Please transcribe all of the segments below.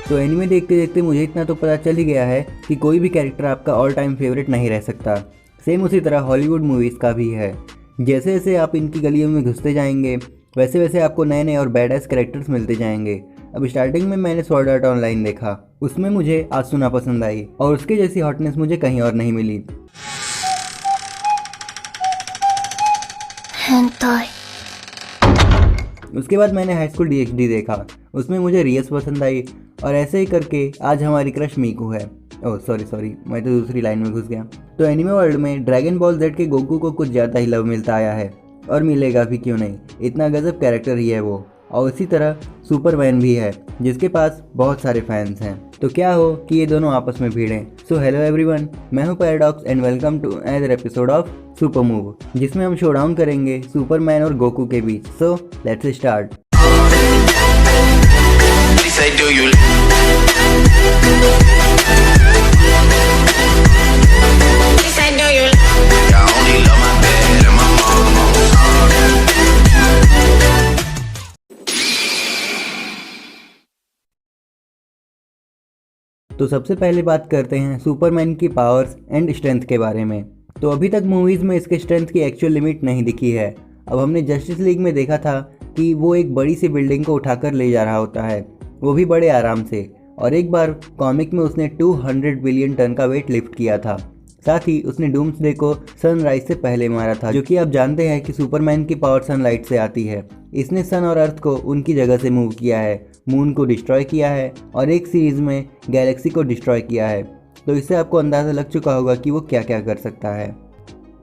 तो एनिमे देखते देखते मुझे इतना तो पता चल ही गया है कि कोई भी कैरेक्टर आपका ऑल टाइम फेवरेट नहीं रह सकता। सेम उसी तरह हॉलीवुड मूवीज़ का भी है। जैसे जैसे आप इनकी गलियों में घुसते जाएंगे वैसे वैसे आपको नए नए और बैड एस कैरेक्टर्स मिलते जाएंगे। अब स्टार्टिंग में मैंने स्वॉर्ड आर्ट ऑनलाइन देखा, उसमें मुझे आसुना पसंद आई और उसके जैसी हॉटनेस मुझे कहीं और नहीं मिली। उसके बाद मैंने हाई स्कूल DxD देखा, उसमें मुझे रियस पसंद आई और ऐसे ही करके आज हमारी क्रश मीकू है। ओह सॉरी मैं तो दूसरी लाइन में घुस गया। तो एनिमे वर्ल्ड में ड्रैगन बॉल जेड के गोकू को कुछ ज़्यादा ही लव मिलता आया है और मिलेगा भी, क्यों नहीं, इतना गजब कैरेक्टर ही है वो। और इसी तरह सुपरमैन भी है जिसके पास बहुत सारे फैंस हैं। तो क्या हो कि ये दोनों आपस में भिड़ें। सो हेलो एवरीवन, मैं हूँ Paradox and welcome to another episode of Super Move, जिसमें हम शोडाउन करेंगे सुपरमैन और गोकू के बीच। So let's start. तो सबसे पहले बात करते हैं सुपरमैन की पावर्स एंड स्ट्रेंथ के बारे में। तो अभी तक मूवीज़ में इसके स्ट्रेंथ की एक्चुअल लिमिट नहीं दिखी है। अब हमने जस्टिस लीग में देखा था कि वो एक बड़ी सी बिल्डिंग को उठाकर ले जा रहा होता है, वो भी बड़े आराम से, और एक बार कॉमिक में उसने 200 बिलियन टन का वेट लिफ्ट किया था। साथ ही उसने डूम्सडे को सनराइज से पहले मारा था, जो कि आप जानते हैं कि सुपरमैन की पावर सनलाइट से आती है। इसने सन और अर्थ को उनकी जगह से मूव किया है, मून को डिस्ट्रॉय किया है और एक सीरीज़ में गैलेक्सी को डिस्ट्रॉय किया है। तो इससे आपको अंदाज़ा लग चुका होगा कि वो क्या क्या कर सकता है।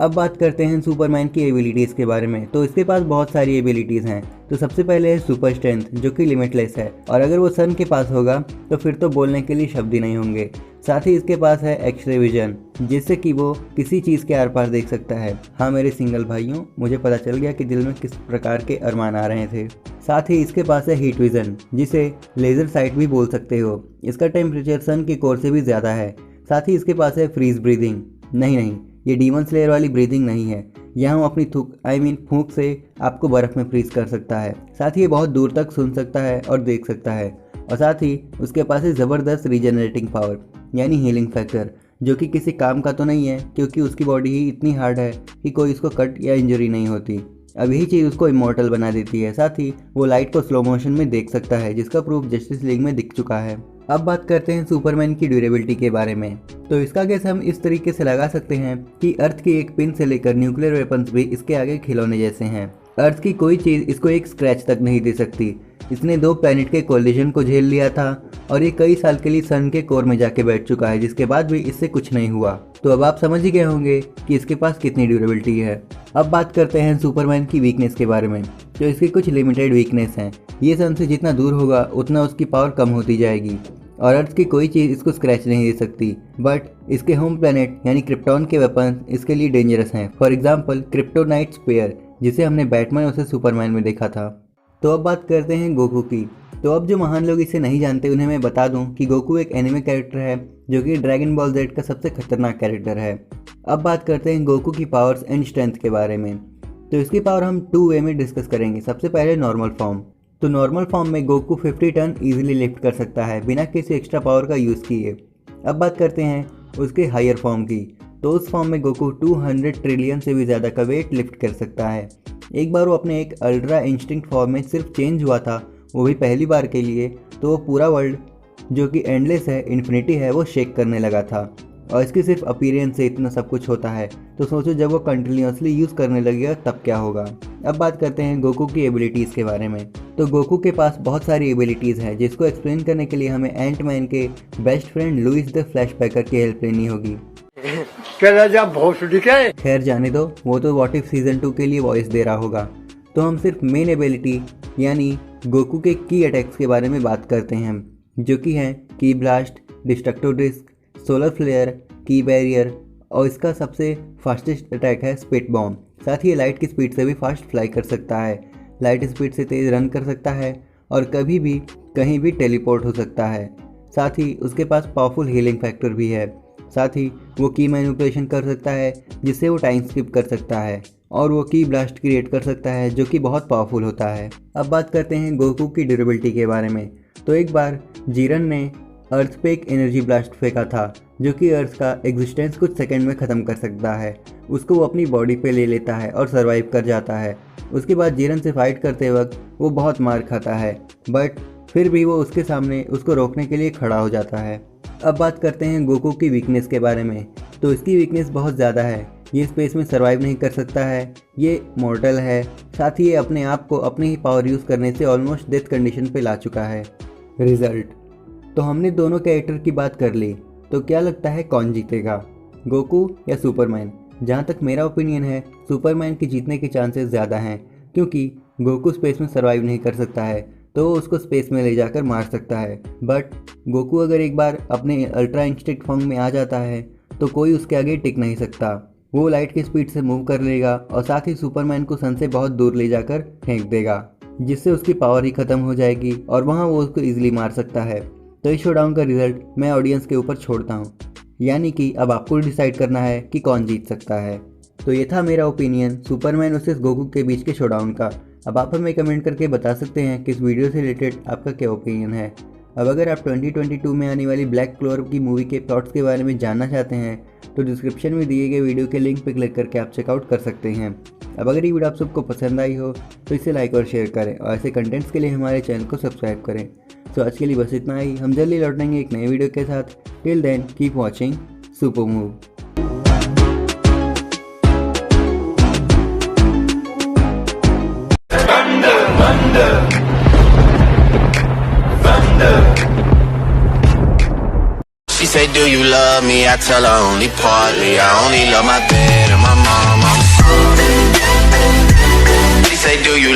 अब बात करते हैं सुपरमैन की एबिलिटीज़ के बारे में। तो इसके पास बहुत सारी एबिलिटीज़ हैं। तो सबसे पहले है सुपर स्ट्रेंथ, जो कि लिमिटलेस है, और अगर वो सन के पास होगा तो फिर तो बोलने के लिए शब्द ही नहीं होंगे। साथ ही इसके पास है एक्सरे विजन, जिससे कि वो किसी चीज़ के आर पार देख सकता है। हाँ मेरे सिंगल भाइयों, मुझे पता चल गया कि दिल में किस प्रकार के अरमान आ रहे थे। साथ ही इसके पास है हीट विजन, जिसे लेज़र साइट भी बोल सकते हो। इसका टेम्परेचर सन के कोर से भी ज़्यादा है। साथ ही इसके पास है फ्रीज ब्रीदिंग। नहीं, ये डीमन स्लेयर वाली ब्रीदिंग नहीं है। यहाँ वो अपनी फूंक से आपको बर्फ़ में फ्रीज कर सकता है। साथ ही ये बहुत दूर तक सुन सकता है और देख सकता है। और साथ ही उसके पास है ज़बरदस्त रीजनरेटिंग पावर, यानी हीलिंग फैक्टर, जो कि किसी काम का तो नहीं है क्योंकि उसकी बॉडी ही इतनी हार्ड है कि कोई इसको कट या इंजरी नहीं होती। अब यही चीज़ उसको इमॉर्टल बना देती है। साथ ही वो लाइट को स्लो मोशन में देख सकता है, जिसका प्रूफ जस्टिस लीग में दिख चुका है। अब बात करते हैं सुपरमैन की ड्यूरेबिलिटी के बारे में। तो इसका गेस हम इस तरीके से लगा सकते हैं कि अर्थ की एक पिन से लेकर न्यूक्लियर वेपन्स भी इसके आगे खिलौने जैसे हैं। अर्थ की कोई चीज़ इसको एक स्क्रैच तक नहीं दे सकती। इसने 2 प्लैनेट के कोलिजन को झेल लिया था और ये कई साल के लिए सन के कोर में जाके बैठ चुका है, जिसके बाद भी इससे कुछ नहीं हुआ। तो अब आप समझ ही गए होंगे कि इसके पास कितनी ड्यूरेबिलिटी है। अब बात करते हैं सुपरमैन की वीकनेस के बारे में। तो इसकी कुछ लिमिटेड वीकनेस हैं। ये सन से जितना दूर होगा उतना उसकी पावर कम होती जाएगी और अर्थ की कोई चीज़ इसको स्क्रैच नहीं दे सकती। बट इसके होम प्लैनेट यानी क्रिप्टॉन के वेपन इसके लिए डेंजरस हैं। फॉर एग्जाम्पल क्रिप्टोनाइट स्पेयर, जिसे हमने बैटमैन वर्सेस सुपरमैन में देखा था। तो अब बात करते हैं गोकू की। तो अब जो महान लोग इसे नहीं जानते उन्हें मैं बता दूं कि गोकू एक एनिमे कैरेक्टर है जो कि ड्रैगन बॉल जेड का सबसे खतरनाक कैरेक्टर है। अब बात करते हैं गोकू की पावर्स एंड स्ट्रेंथ के बारे में। तो इसकी पावर हम 2 वे में डिस्कस करेंगे। सबसे पहले नॉर्मल फॉर्म। तो नॉर्मल फॉर्म में गोकू 50 टन ईजिली लिफ्ट कर सकता है बिना किसी एक्स्ट्रा पावर का यूज़ किए। अब बात करते हैं उसके हायर फॉर्म की। तो उस फॉर्म में गोकू 200 ट्रिलियन से भी ज़्यादा का वेट लिफ्ट कर सकता है। एक बार वो अपने एक अल्ट्रा इंस्टिंक्ट फॉर्म में सिर्फ चेंज हुआ था, वो भी पहली बार के लिए, तो वो पूरा वर्ल्ड जो कि एंडलेस है, इन्फिनिटी है, वो शेक करने लगा था। और इसकी सिर्फ अपीयरेंस से इतना सब कुछ होता है, तो सोचो जब वो कंटिन्यूसली यूज़ करने लगेगा तब क्या होगा। अब बात करते हैं गोकू की एबिलिटीज़ के बारे में। तो गोकू के पास बहुत सारी एबिलिटीज़ हैं, जिसको एक्सप्लेन करने के लिए हमें एंट मैन के best friend Luis the Flash Packer की हेल्प लेनी होगी। खैर जाने दो, वो तो व्हाट इफ सीजन 2 के लिए वॉइस दे रहा होगा। तो हम सिर्फ मेन एबिलिटी यानी गोकू के की अटैक्स के बारे में बात करते हैं, जो कि हैं की blast, destructive disc, solar flare, की बैरियर, और इसका सबसे फास्टेस्ट अटैक है स्पिट बॉम्ब। साथ ही ये लाइट की स्पीड से भी फास्ट फ्लाई कर सकता है, लाइट स्पीड से तेज़ रन कर सकता है और कभी भी कहीं भी टेलीपोर्ट हो सकता है। साथ ही उसके पास पावरफुल हीलिंग फैक्टर भी है। साथ ही वो की मैनिपुलेशन कर सकता है, जिससे वो टाइम स्किप कर सकता है, और वो की ब्लास्ट क्रिएट कर सकता है, जो कि बहुत पावरफुल होता है। अब बात करते हैं गोकू की ड्यूरेबिलिटी के बारे में। तो एक बार जीरन ने अर्थ पे एक एनर्जी ब्लास्ट फेंका था जो कि अर्थ का एग्जिस्टेंस कुछ सेकंड में ख़त्म कर सकता है। उसको वो अपनी बॉडी पे ले लेता है और सरवाइव कर जाता है। उसके बाद जीरन से फाइट करते वक्त वो बहुत मार खाता है, बट फिर भी वो उसके सामने उसको रोकने के लिए खड़ा हो जाता है। अब बात करते हैं गोकू की वीकनेस के बारे में। तो इसकी वीकनेस बहुत ज़्यादा है। ये स्पेस में सर्वाइव नहीं कर सकता है, ये मॉर्टल है, साथ ही ये अपने आप को अपनी ही पावर यूज़ करने से ऑलमोस्ट डेथ कंडीशन पे ला चुका है। रिजल्ट तो हमने दोनों कैरेक्टर की बात कर ली, तो क्या लगता है कौन जीतेगा, गोकू या सुपरमैन? जहाँ तक मेरा ओपिनियन है, सुपरमैन के जीतने के चांसेस ज़्यादा हैं, क्योंकि गोकू स्पेस में सर्वाइव नहीं कर सकता है तो वो उसको स्पेस में ले जाकर मार सकता है। बट गोकू अगर एक बार अपने अल्ट्रा इंस्टिंक्ट फॉर्म में आ जाता है तो कोई उसके आगे टिक नहीं सकता। वो लाइट की स्पीड से मूव कर लेगा और साथ ही सुपरमैन को सन से बहुत दूर ले जाकर फेंक देगा, जिससे उसकी पावर ही ख़त्म हो जाएगी और वहाँ वो उसको ईजिली मार सकता है। तो इस शोडाउन का रिजल्ट मैं ऑडियंस के ऊपर छोड़ता हूँ, यानी कि अब आपको डिसाइड करना है कि कौन जीत सकता है। तो ये था मेरा ओपिनियन सुपरमैन वर्सेस गोकू के बीच के शोडाउन का। अब आप हमें कमेंट करके बता सकते हैं कि इस वीडियो से रिलेटेड आपका क्या ओपिनियन है। अब अगर आप 2022 में आने वाली ब्लैक क्लोवर की मूवी के प्लॉट्स के बारे में जानना चाहते हैं तो डिस्क्रिप्शन में दिए गए वीडियो के लिंक पर क्लिक करके आप चेकआउट कर सकते हैं। अब अगर ये वीडियो आप सबको पसंद आई हो तो इसे लाइक और शेयर करें और ऐसे कंटेंट्स के लिए हमारे चैनल को सब्सक्राइब करें। तो आज के लिए बस इतना ही, हम जल्दी लौटेंगे एक नए वीडियो के साथ। Till then keep watching Super Move. She say, do you love me? I tell her only partly. I only love my bed and my mom. She say, do you